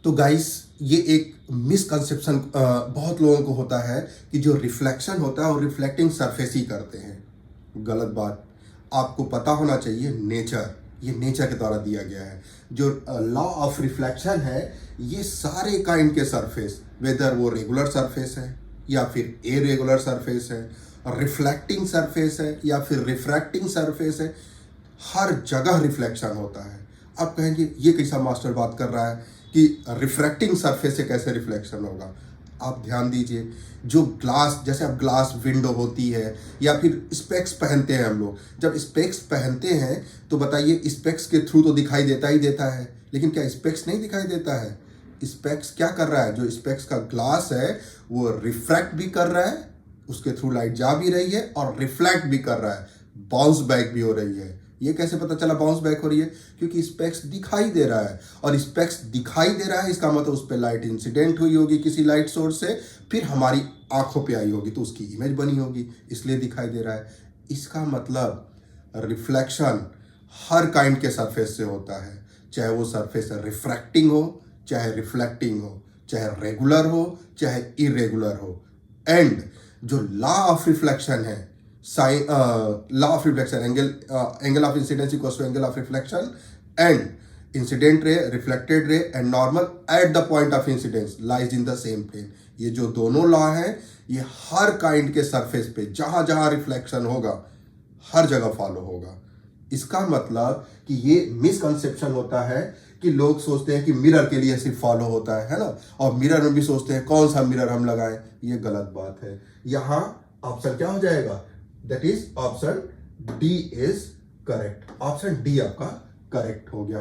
तो गाइस ये एक मिसकंसेप्शन बहुत लोगों को होता है कि जो रिफ्लेक्शन होता है वो रिफ्लेक्टिंग सरफेस ही करते हैं। गलत बात। आपको पता होना चाहिए नेचर, ये नेचर के द्वारा दिया गया है। जो लॉ ऑफ रिफ्लेक्शन है, ये सारे काइंड के सरफेस, वेदर वो रेगुलर सरफेस है या फिर इरेगुलर सरफेस है, रिफ्लेक्टिंग सरफेस है या फिर रिफ्रैक्टिंग सरफेस है, हर जगह रिफ्लेक्शन होता है। आप कहेंगे ये कैसा मास्टर बात कर रहा है कि रिफ्रैक्टिंग सरफेस से कैसे रिफ्लेक्शन होगा। आप ध्यान दीजिए, जो ग्लास, जैसे अब ग्लास विंडो होती है या फिर स्पेक्स पहनते हैं हम लोग, जब स्पेक्स पहनते हैं तो बताइए स्पेक्स के थ्रू तो दिखाई देता ही देता है, लेकिन क्या स्पेक्स नहीं दिखाई देता है? स्पेक्स क्या कर रहा है? जो स्पेक्स का ग्लास है वो रिफ्रैक्ट भी कर रहा है, उसके थ्रू लाइट जा भी रही है और रिफ्लेक्ट भी कर रहा है, बाउंस बैक भी हो रही है। ये कैसे पता चला बाउंस बैक हो रही है? क्योंकि स्पेक्स दिखाई दे रहा है, और स्पेक्स दिखाई दे रहा है इसका मतलब उस पर लाइट इंसिडेंट हुई होगी किसी लाइट सोर्स से, फिर हमारी आंखों पे आई होगी तो उसकी इमेज बनी होगी, इसलिए दिखाई दे रहा है। इसका मतलब रिफ्लेक्शन हर काइंड के सरफेस से होता है, चाहे वो सरफेस रिफ्रैक्टिंग हो, चाहे रिफ्लेक्टिंग हो, चाहे रेगुलर हो, चाहे इरेगुलर हो। एंड जो लॉ ऑफ रिफ्लेक्शन है, law of reflection, angle of incidence equals to angle of reflection, and incident ray, reflected ray and normal at the point of incidence lies in the same plane. ये जो दोनों law है, ये हर kind के surface पे जहां जहां reflection होगा हर जगह फॉलो होगा। इसका मतलब कि ये मिसकंसेप्शन होता है कि लोग सोचते हैं कि मिरर के लिए सिर्फ फॉलो होता है ना, और मिरर में भी सोचते हैं कौन सा मिरर हम लगाएं। ये गलत बात है। यहां ऑप्शन क्या हो जाएगा? That is option D is correct. Option D आपका करेक्ट हो गया।